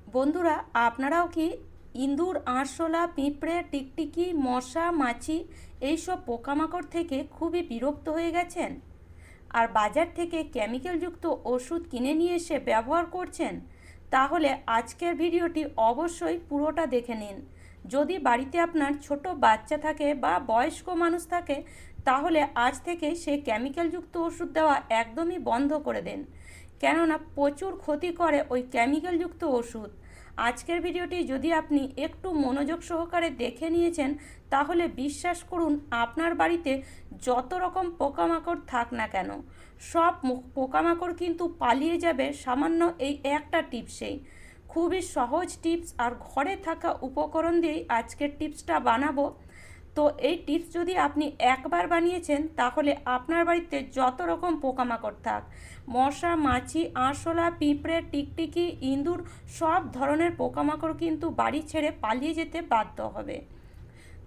বন্ধুরা, আপনারাও কি ইঁদুর, আরশোলা, পিঁপড়ে, টিকটিকি, মশা, মাছি এইসব পোকামাকড় থেকে খুবই বিরক্ত হয়ে গেছেন আর বাজার থেকে কেমিক্যালযুক্ত ওষুধ কিনে নিয়ে এসে ব্যবহার করছেন? তাহলে আজকের ভিডিওটি অবশ্যই পুরোটা দেখে নিন। যদি বাড়িতে আপনার ছোট বাচ্চা থাকে বা বয়স্ক মানুষ থাকে, তাহলে আজ থেকে সে কেমিক্যালযুক্ত ওষুধ দেওয়া একদমই বন্ধ করে দেন, কেননা প্রচুর ক্ষতি করে ওই কেমিক্যালযুক্ত ওষুধ। আজকের ভিডিওটি যদি আপনি একটু মনোযোগ সহকারে দেখে নিয়েছেন, তাহলে বিশ্বাস করুন, আপনার বাড়িতে যত রকম পোকামাকড় থাক না কেন, সব পোকামাকড় কিন্তু পালিয়ে যাবে সামান্য এই একটা টিপসেই। খুবই সহজ টিপস আর ঘরে থাকা উপকরণ দিয়েই আজকের টিপসটা বানাবো। তো এই টিপস যদি আপনি একবার বানিয়েছেন, তাহলে আপনার বাড়িতে যত রকম পোকামাকড় থাক, মশা, মাছি, আরশোলা, পিঁপড়ে, টিকটিকি, ইঁদুর, সব ধরনের পোকামাকড় কিন্তু বাড়ি ছেড়ে পালিয়ে যেতে বাধ্য হবে।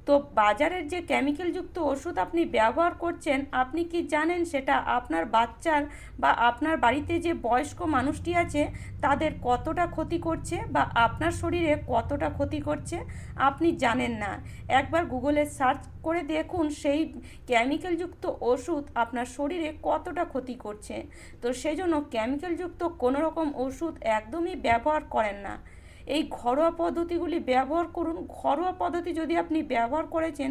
তো বাজারের যে কেমিক্যালযুক্ত ওষুধ আপনি ব্যবহার করছেন, আপনি কি জানেন সেটা আপনার বাচ্চার বা আপনার বাড়িতে যে বয়স্ক মানুষটি আছে তাদের কতটা ক্ষতি করছে বা আপনার শরীরে কতটা ক্ষতি করছে? আপনি জানেন না। একবার গুগলে সার্চ করে দেখুন সেই কেমিক্যালযুক্ত ওষুধ আপনার শরীরে কতটা ক্ষতি করছে। তো সেই জন্য কেমিক্যালযুক্ত কোনো রকম ওষুধ একদমই ব্যবহার করেন না। এই ঘরোয়া পদ্ধতিগুলি ব্যবহার করুন। ঘরোয়া পদ্ধতি যদি আপনি ব্যবহার করেছেন,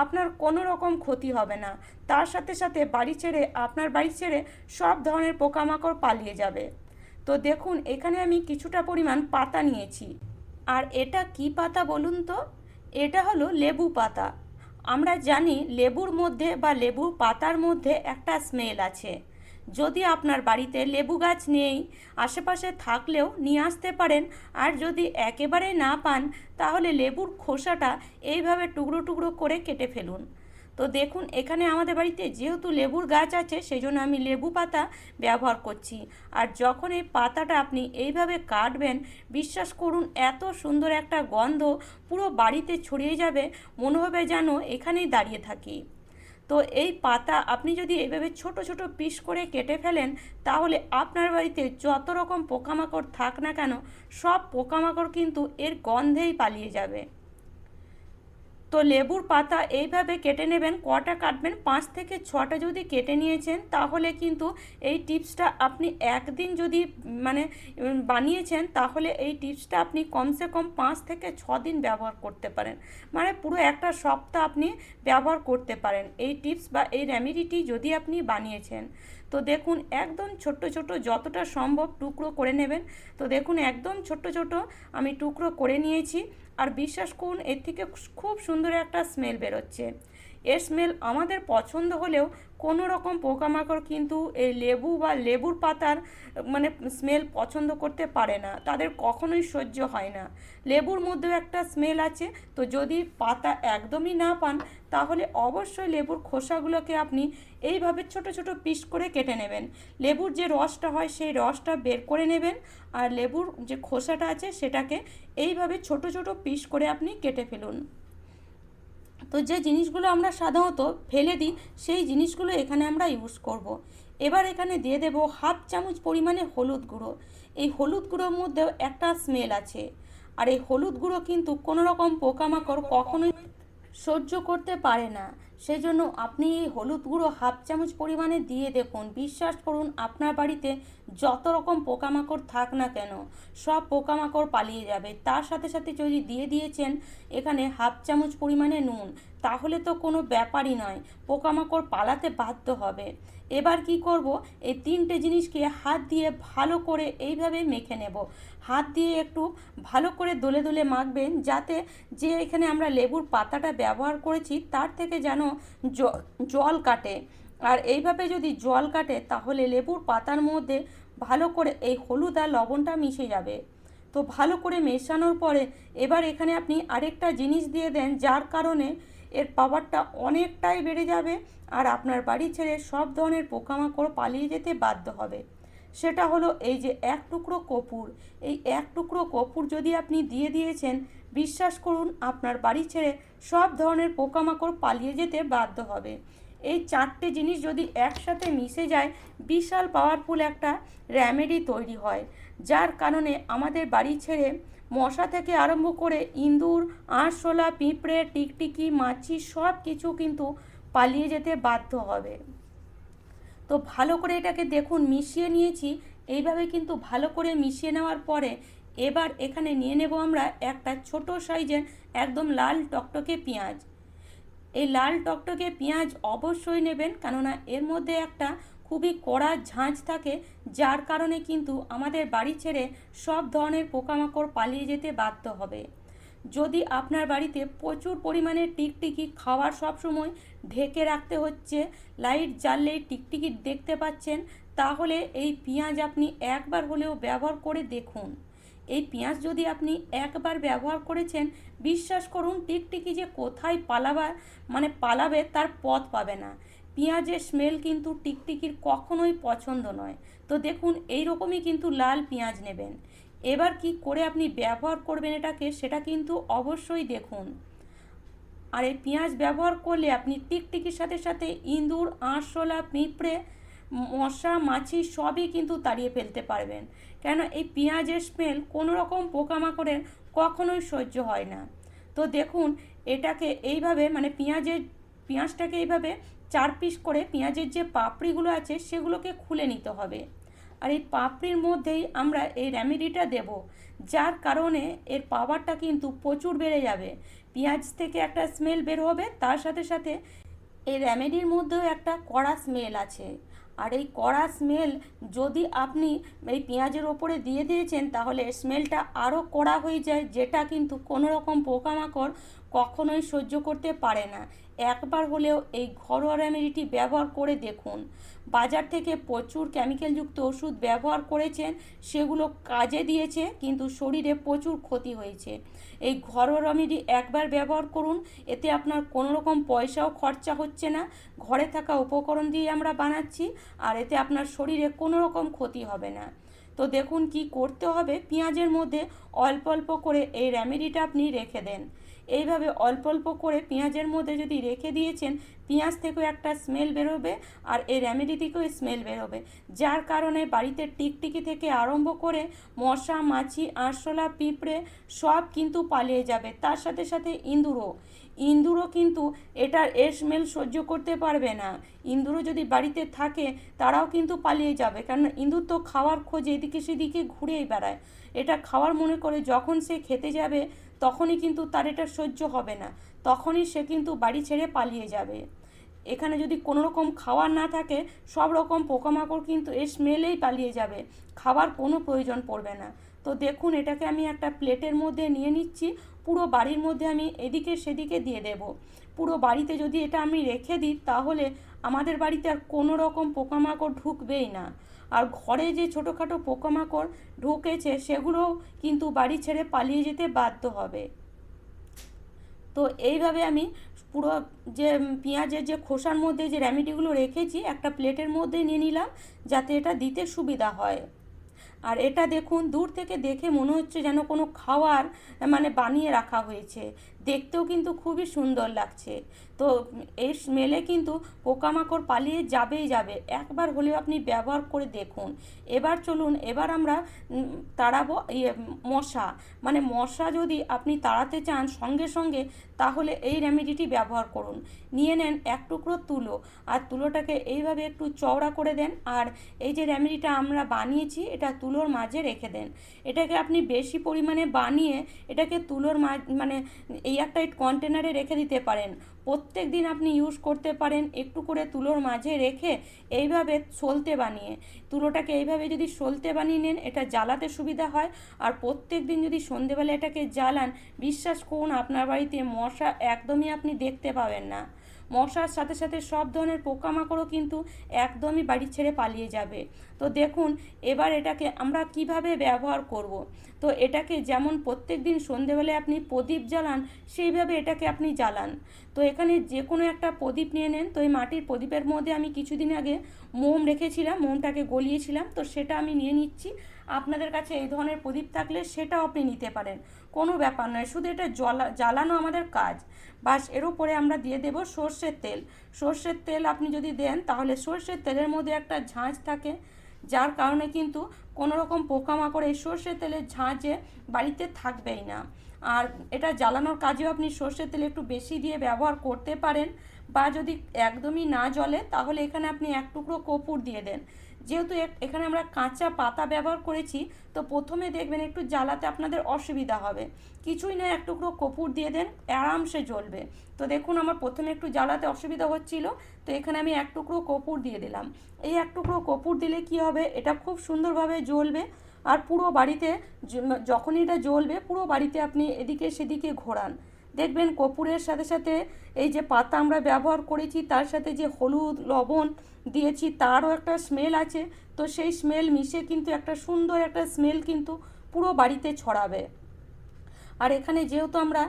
আপনার কোনো রকম ক্ষতি হবে না। তার সাথে সাথে আপনার বাড়ি ছেড়ে সব ধরনের পোকামাকড় পালিয়ে যাবে। তো দেখুন, এখানে আমি কিছুটা পরিমাণ পাতা নিয়েছি। আর এটা কি পাতা বলুন তো? এটা হলো লেবু পাতা। আমরা জানি লেবুর মধ্যে বা লেবুর পাতার মধ্যে একটা স্মেল আছে। যদি আপনার বাড়িতে লেবু গাছ নেই, আশেপাশে থাকলেও নিয়ে আসতে পারেন। আর যদি একেবারে না পান, তাহলে লেবুর খোসাটা এইভাবে টুকরো টুকরো করে কেটে ফেলুন। তো দেখুন, এখানে আমাদের বাড়িতে যেহেতু লেবুর গাছ আছে, সেই জন্য আমি লেবু পাতা ব্যবহার করছি। আর যখন এই পাতাটা আপনি এইভাবে কাটবেন, বিশ্বাস করুন, এত সুন্দর একটা গন্ধ পুরো বাড়িতে ছড়িয়ে যাবে, মনে হবে যেন এখানেই দাঁড়িয়ে থাকি। তো এই পাতা আপনি যদি এইভাবে ছোট ছোট পিস করে কেটে ফেলেন, তাহলে আপনার বাড়িতে যত রকম পোকামাকড় থাক না কেন, সব পোকামাকড় কিন্তু এর গন্ধেই পালিয়ে যাবে। তো লেবুর পাতা এইভাবে কেটে নেবেন। কটা কাটবেন? 5 থেকে 6টা যদি কেটে নিয়েছেন, তাহলে কিন্তু এই টিপসটা আপনি একদিন যদি বানিয়েছেন, তাহলে এই টিপসটা আপনি কমসে কম 5 থেকে 6 দিন ব্যবহার করতে পারেন। মানে পুরো একটা সপ্তাহ আপনি ব্যবহার করতে পারেন এই টিপস বা এই রেমেডিটি যদি আপনি বানিয়েছেন। তো দেখুন, একদম ছোট্ট ছোট যতটা সম্ভব টুকরো করে নেবেন। তো দেখুন, একদম ছোট্ট ছোট আমি টুকরো করে নিয়েছি। আর বিশ্বাস করুন, এর থেকে খুব সুন্দর একটা স্মেল বেরোচ্ছে। এর স্মেল আমাদের পছন্দ হলেও কোনো রকম পোকামাকড় কিন্তু এই লেবু বা লেবুর পাতার স্মেল পছন্দ করতে পারে না, তাদের কখনোই সহ্য হয় না। লেবুর মধ্যেও একটা স্মেল আছে। তো যদি পাতা একদমই না পান, তাহলে অবশ্যই লেবুর খোসাগুলোকে আপনি এইভাবে ছোট ছোট পিস করে কেটে নেবেন। লেবুর যে রসটা হয় সেই রসটা বের করে নেবেন, আর লেবুর যে খোসাটা আছে সেটাকে এইভাবে ছোট ছোট পিস করে আপনি কেটে ফেলুন। তো যে জিনিসগুলো আমরা সাধারণত ফেলে দিই, সেই জিনিসগুলো এখানে আমরা ইউজ করব। এবার এখানে দিয়ে দেব 1/2 চামচ পরিমাণে হলুদ গুঁড়ো। এই হলুদ গুঁড়োর মধ্যেও একটা স্মেল আছে। আর এই হলুদ গুঁড়ো কিন্তু কোনো রকম পোকামাকড় কখনোই সহ্য করতে পারে না। সেই জন্য আপনি এই হলুদ গুঁড়ো 1/2 চামচ পরিমাণে দিয়ে দেখুন। বিশ্বাস করুন, আপনার বাড়িতে যত রকম পোকামাকড় থাক না কেন, সব পোকামাকড় পালিয়ে যাবে। তার সাথে সাথে যদি দিয়ে দিয়েছেন এখানে 1/2 চামচ পরিমাণে নুন, তাহলে তো কোনো ব্যাপারই নয়, পোকামাকড় পালাতে বাধ্য হবে। এবার কি করব, এই 3টে জিনিসকে হাত দিয়ে ভালো করে এইভাবে মেখে নেব। হাত দিয়ে একটু ভালো করে দলে দলে মাখবেন, যাতে যে এখানে আমরা লেবুর পাতাটা ব্যবহার করেছি তার থেকে যেন জল কাটে। আর এইভাবে যদি জল কাটে, তাহলে লেবুর পাতার মধ্যে ভালো করে এই হলুদ আর লবণটা মিশে যাবে। তো ভালো করে মেশানোর পরে এবার এখানে আপনি আরেকটা জিনিস দিয়ে দেন, যার কারণে এর পাওয়ারটা অনেকটাই বেড়ে যাবে আর আপনার বাড়ি ছেড়ে সব ধরনের পোকামাকড় পালিয়ে যেতে বাধ্য হবে। সেটা হলো এই যে 1 টুকরো কর্পূর। এই 1 টুকরো কর্পূর যদি আপনি দিয়ে দিয়েছেন, বিশ্বাস করুন, আপনার বাড়ি ছেড়ে সব ধরনের পোকামাকড় পালিয়ে যেতে বাধ্য হবে। এই 4টে জিনিস যদি একসাথে মিশে যায়, বিশাল পাওয়ারফুল একটা রেমেডি তৈরি হয়। যার কারণে আমাদের বাড়ি ছেড়ে মশা থেকে আরম্ভ করে ইঁদুর, আরশোলা, পিঁপড়ে, টিকটিকি, মাছি সব কিছু কিন্তু পালিয়ে যেতে বাধ্য হবে। তো ভালো করে এটাকে দেখুন মিশিয়ে নিয়েছি। এইভাবে কিন্তু ভালো করে মিশিয়ে নেওয়ার পরে এবার এখানে নিয়ে নেব আমরা একটা ছোট সাইজের একদম লাল টকটকে পেঁয়াজ। এই লাল টকটকে পেঁয়াজ অবশ্যই নেবেন, কেননা এর মধ্যে একটা খুবই কড়া ঝাঁঝ থাকে, যার কারণে কিন্তু আমাদের বাড়ি ছেড়ে সব ধরনের পোকামাকড় পালিয়ে যেতে বাধ্য হবে। যদি আপনার বাড়িতে প্রচুর পরিমাণে টিকটিকি খাওয়ার সবসময় ঢেকে রাখতে হচ্ছে, লাইট জ্বাললেই টিকটিকি দেখতে পাচ্ছেন, তাহলে এই পেঁয়াজ আপনি একবার হলেও ব্যবহার করে দেখুন। এই পেঁয়াজ যদি আপনি একবার ব্যবহার করেছেন, বিশ্বাস করুন টিকটিকি যে কোথায় পালাবে তার পথ পাবে না। পেঁয়াজের স্মেল কিন্তু টিকটিকির কখনোই পছন্দ নয়। তো দেখুন এই রকমই কিন্তু লাল পেঁয়াজ নেবেন। এবার কি করে আপনি ব্যবহার করবেন এটাকে সেটা কিন্তু অবশ্যই দেখুন। আর এই পেঁয়াজ ব্যবহার করলে আপনি টিকটিকির সাথে সাথে ইঁদুর, আরশোলা, পিঁপড়ে, মশা, মাছি সবই কিন্তু তাড়িয়ে ফেলতে পারবেন। কেন এই পেঁয়াজের স্মেল কোনো রকম পোকামাকড়ের কখনোই সহ্য হয় না। তো দেখুন এটাকে এইভাবে পেঁয়াজটাকে এইভাবে 4 পিস করে পেঁয়াজের যে পাপড়িগুলো আছে সেগুলোকে খুলে নিতে হবে। আর এই পাপড়ির মধ্যেই আমরা এই রেমেডিটা দেব, যার কারণে এর পাওয়ারটা কিন্তু প্রচুর বেড়ে যাবে। পেঁয়াজ থেকে একটা স্মেল বের হবে, তার সাথে সাথে এই রেমেডির মধ্যেও একটা কড়া স্মেল আছে। আর এই কড়া স্মেল যদি আপনি এই পেঁয়াজের ওপরে দিয়ে দিয়েছেন, তাহলে স্মেলটা আরও কড়া হয়ে যায়, যেটা কিন্তু কোনো রকম পোকামাকড় কখনোই সহ্য করতে পারে না। একবার হলেও এই ঘরোয়া রেমেডিটি ব্যবহার করে দেখুন। বাজার থেকে প্রচুর কেমিক্যালযুক্ত ওষুধ ব্যবহার করেছেন, সেগুলো কাজে দিয়েছে কিন্তু শরীরে প্রচুর ক্ষতি হয়েছে। এই ঘরোয়া রেমেডি একবার ব্যবহার করুন, এতে আপনার কোনো রকম পয়সাও খরচা হচ্ছে না, ঘরে থাকা উপকরণ দিয়ে আমরা বানাচ্ছি, আর এতে আপনার শরীরে কোনো রকম ক্ষতি হবে না। তো দেখুন কি করতে হবে, পেঁয়াজের মধ্যে অল্প অল্প করে এই রেমেডিটা আপনি রেখে দেন। এইভাবে অল্প অল্প করে পেঁয়াজের মধ্যে যদি রেখে দিয়েছেন, পেঁয়াজ থেকেও একটা স্মেল বেরোবে আর এই রেমেডি থেকেও স্মেল বেরোবে, যার কারণে বাড়িতে টিকটিকি থেকে আরম্ভ করে মশা, মাছি, আরশোলা, পিঁপড়ে সব কিন্তু পালিয়ে যাবে। তার সাথে সাথে ইঁদুরও কিন্তু এর স্মেল সহ্য করতে পারবে না। ইঁদুরও যদি বাড়িতে থাকে তারাও কিন্তু পালিয়ে যাবে, কারণ ইঁদুর তো খাওয়ার খোঁজে এদিকে সেদিকে ঘুরেই বেড়ায়। এটা খাওয়ার মনে করে যখন সে খেতে যাবে তখনই কিন্তু তার এটা সহ্য হবে না, তখনই সে কিন্তু বাড়ি ছেড়ে পালিয়ে যাবে। এখানে যদি কোনো রকম খাওয়ার না থাকে, সব রকম পোকামাকড় কিন্তু এই স্মেলেই পালিয়ে যাবে, খাবার কোনো প্রয়োজন পড়বে না। তো দেখুন এটাকে আমি একটা প্লেটের মধ্যে নিয়ে নিচ্ছি, পুরো বাড়ির মধ্যে আমি এদিকে সেদিকে দিয়ে দেব। পুরো বাড়িতে যদি এটা আমি রেখে দিই, তাহলে আমাদের বাড়িতে আর কোনো রকম পোকামাকড় ঢুকবেই না। আর ঘরে যে ছোটোখাটো পোকামাকড় ঢুকেছে সেগুলোও কিন্তু বাড়ি ছেড়ে পালিয়ে যেতে বাধ্য হবে। তো এইভাবে আমি পুরো যে পেঁয়াজের যে খোসার মধ্যে যে রেমেডিগুলো রেখেছি একটা প্লেটের মধ্যে নিয়ে নিলাম, যাতে এটা দিতে সুবিধা হয়। আর এটা দেখুন দূর থেকে দেখে মনে হচ্ছে যেন কোনো খাওয়ার বানিয়ে রাখা হয়েছে, দেখতেও কিন্তু খুবই সুন্দর লাগছে। তো এই স্মেলে কিন্তু পোকামাকড় পালিয়ে যাবে, একবার হলেও আপনি ব্যবহার করে দেখুন। এবার চলুন, এবার আমরা তাড়াবো মশা যদি আপনি তাড়াতে চান সঙ্গে সঙ্গে, তাহলে এই রেমেডিটি ব্যবহার করুন। নিয়ে নেন এক টুকরো তুলো, আর তুলোটাকে এইভাবে একটু চওড়া করে দেন, আর এই যে রেমেডিটা আমরা বানিয়েছি এটা তুলোর মাঝে রেখে দেন। এটাকে আপনি বেশি পরিমাণে বানিয়ে এটাকে তুলোর এই একটা কন্টেনারে রেখে দিতে পারেন। প্রত্যেক দিন আপনি ইউজ করতে পারেন, একটু করে তুলোর মাঝে রেখে এইভাবে তুলোটাকে এইভাবে যদি সলতে বানিয়ে নেন, এটা জ্বালাতে সুবিধা হয়। আর প্রত্যেক দিন যদি সন্ধেবেলা এটাকে জ্বালান, বিশ্বাস করুন আপনার বাড়িতে মশা একদমই আপনি দেখতে পাবেন না। মশার সাথে সাথে সব ধরনের পোকামাকড়ও কিন্তু একদমই বাড়ি ছেড়ে পালিয়ে যাবে। তো দেখুন এবার এটাকে আমরা কিভাবে ব্যবহার করব। তো এটাকে যেমন প্রত্যেক দিন সন্ধেবেলায় আপনি প্রদীপ জ্বালান, সেইভাবে এটাকে আপনি জ্বালান। তো এখানে যে কোনো একটা প্রদীপ নিয়ে নেন। তো এই মাটির প্রদীপের মধ্যে আমি কিছুদিন আগে মোম রেখেছিলাম, মোমটাকে গলিয়েছিলাম, তো সেটা আমি নিয়ে নিচ্ছি। আপনাদের কাছে এই ধরনের প্রদীপ থাকলে সেটাও আপনি নিতে পারেন, কোনো ব্যাপার নয়, শুধু এটা জ্বালানো আমাদের কাজ। বাস এর উপরে আমরা দিয়ে দেব সর্ষের তেল। সর্ষের তেল আপনি যদি দেন, তাহলে সর্ষের তেলের মধ্যে একটা ঝাঁঝ থাকে, যার কারণে কিন্তু কোনো রকম পোকামাকড় এই সর্ষের তেলের ঝাঁঝে বাড়িতে থাকবেই না। আর এটা জ্বালানোর কাজেও আপনি সর্ষের তেল একটু বেশি দিয়ে ব্যবহার করতে পারেন, বা যদি একদমই না জ্বলে তাহলে এখানে আপনি এক টুকরো কর্পূর দিয়ে দেন। যেহেতু এখানে আমরা কাঁচা পাতা ব্যবহার করেছি, তো প্রথমে দেখবেন একটু জ্বালাতে আপনাদের অসুবিধা হবে। কিছুই না, এক টুকরো কর্পূর দিয়ে দেন, আরামসে জ্বলবে। তো দেখুন আমার প্রথমে একটু জ্বালাতে অসুবিধা হচ্ছিল, তো এখানে আমি এক টুকরো কর্পূর দিয়ে দিলাম। এই এক টুকরো কর্পূর দিলে কি হবে, এটা খুব সুন্দরভাবে জ্বলবে। আর পুরো বাড়িতে যখনই এটা জ্বলবে পুরো বাড়িতে আপনি এদিকে সেদিকে ঘোরান, দেখবেন কর্পূরের সাথে সাথে এই যে পাতা আমরা ব্যবহার করেছি তার সাথে যে হলুদ লবণ দিয়েছি তারও একটা স্মেল আছে। তো সেই স্মেল মিশে কিন্তু একটা সুন্দর একটা স্মেল কিন্তু পুরো বাড়িতে ছড়াবে। আর এখানে যেহেতু আমরা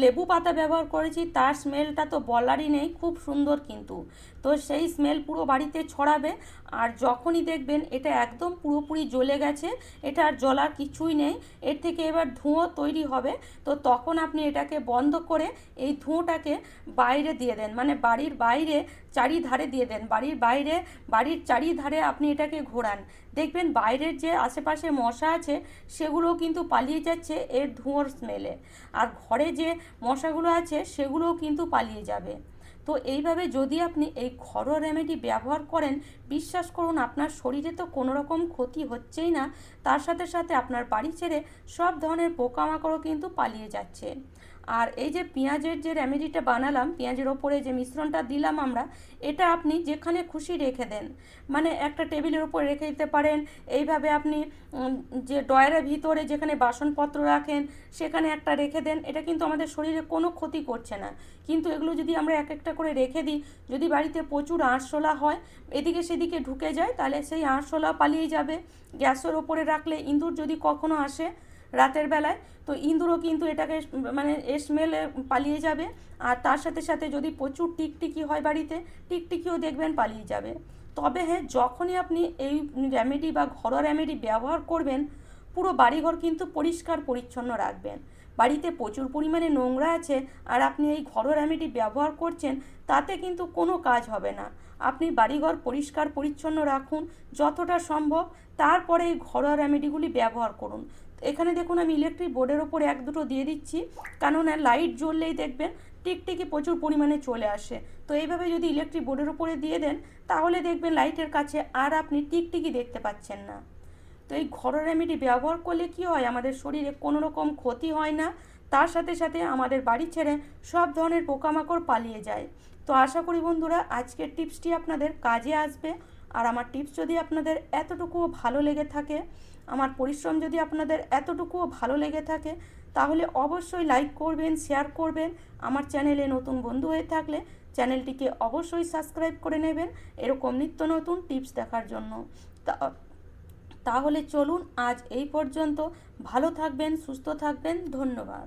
লেবু পাতা ব্যবহার করেছি তার স্মেলটা তো বলারই নেই, খুব সুন্দর কিন্তু। তো সেই স্মেল পুরো বাড়িতে ছড়াবে। আর যখনই দেখবেন এটা একদম পুরোপুরি জ্বলে গেছে, এটা আর জ্বলার কিছুই নেই, এর থেকে এবার ধোঁয়া তৈরি হবে, তো তখন আপনি এটাকে বন্ধ করে এই ধোঁয়াটাকে বাইরে দিয়ে দেন, মানে বাড়ির বাইরে চারিধারে দিয়ে দেন, বাড়ির বাইরে বাড়ির চারিধারে আপনি এটাকে ঘোরান। দেখবেন বাইরের যে আশেপাশে মশা আছে সেগুলোও কিন্তু পালিয়ে যাচ্ছে এর ধোঁয়ার স্মেলে, আর ঘরে যে মশাগুলো আছে সেগুলোও কিন্তু পালিয়ে যাবে। তো এইভাবে যদি আপনি এই ঘরোয়া রেমেডি ব্যবহার করেন, বিশ্বাস করুন আপনার শরীরে তো কোনো রকম ক্ষতি হচ্ছেই না, তার সাথে সাথে আপনার বাড়ি ছেড়ে সব ধরনের পোকামাকড়ও কিন্তু পালিয়ে যাচ্ছে। আর এই যে পেঁয়াজের যে রেমেডিটা বানালাম, পেঁয়াজের ওপরে যে মিশ্রণটা দিলাম আমরা, এটা আপনি যেখানে খুশি রেখে দেন, মানে একটা টেবিলের ওপর রেখে দিতে পারেন। এইভাবে আপনি যে ড্রয়ারের ভিতরে যেখানে বাসনপত্র রাখেন সেখানে একটা রেখে দেন, এটা কিন্তু আমাদের শরীরে কোনো ক্ষতি করছে না। কিন্তু এগুলো যদি আমরা এক একটা করে রেখে দিই, যদি বাড়িতে প্রচুর আরশোলা হয়, এদিকে সেদিকে ঢুকে যায়, তাহলে সেই আরশোলা পালিয়ে যাবে। গ্যাসের ওপরে রাখলে ইঁদুর যদি কখনো আসে রাতের বেলায়, তো ইঁদুরও কিন্তু এটাকে মানে স্মেলে পালিয়ে যাবে। আর তার সাথে সাথে যদি প্রচুর টিকটিকি হয় বাড়িতে, টিকটিকিও দেখবেন পালিয়ে যাবে। তবে হ্যাঁ, যখনই আপনি এই রেমেডি বা ঘরোয়া রেমেডি ব্যবহার করবেন, পুরো বাড়িঘর কিন্তু পরিষ্কার পরিচ্ছন্ন রাখবেন। বাড়িতে প্রচুর পরিমাণে নোংরা আছে আর আপনি এই ঘরোয়া রেমেডি ব্যবহার করছেন, তাতে কিন্তু কোনো কাজ হবে না। আপনি বাড়িঘর পরিষ্কার পরিচ্ছন্ন রাখুন যতটা সম্ভব, তারপরে এই ঘরোয়া রেমেডিগুলি ব্যবহার করুন। এখানে দেখুন আমি ইলেকট্রিক বোর্ডের ওপর এক দুটো দিয়ে দিচ্ছি, কেননা লাইট জ্বললেই দেখবেন টিকটিকি প্রচুর পরিমাণে চলে আসে। তো এইভাবে যদি ইলেকট্রিক বোর্ডের ওপরে দিয়ে দেন, তাহলে দেখবেন লাইটের কাছে আর আপনি টিকটিকি দেখতে পাচ্ছেন না। তো এই ঘরোয়া রেমেডি ব্যবহার করলে কি হয়, আমাদের শরীরে কোনো রকম ক্ষতি হয় না, তার সাথে সাথে আমাদের বাড়ি ছেড়ে সব ধরনের পোকামাকড় পালিয়ে যায়। তো আশা করি বন্ধুরা আজকের টিপসটি আপনাদের কাজে আসবে। আর আমার টিপস যদি আপনাদের এতটুকুও ভালো লেগে থাকে, আমার পরিশ্রম যদি আপনাদের এতটুকুও ভালো লেগে থাকে, তাহলে অবশ্যই লাইক করবেন, শেয়ার করবেন। আমার চ্যানেলে নতুন বন্ধু হয়ে থাকলে চ্যানেলটিকে অবশ্যই সাবস্ক্রাইব করে নেবেন এরকম নিত্য নতুন টিপস দেখার জন্য। তাহলে চলুন আজ এই পর্যন্ত। ভালো থাকবেন, সুস্থ থাকবেন, ধন্যবাদ।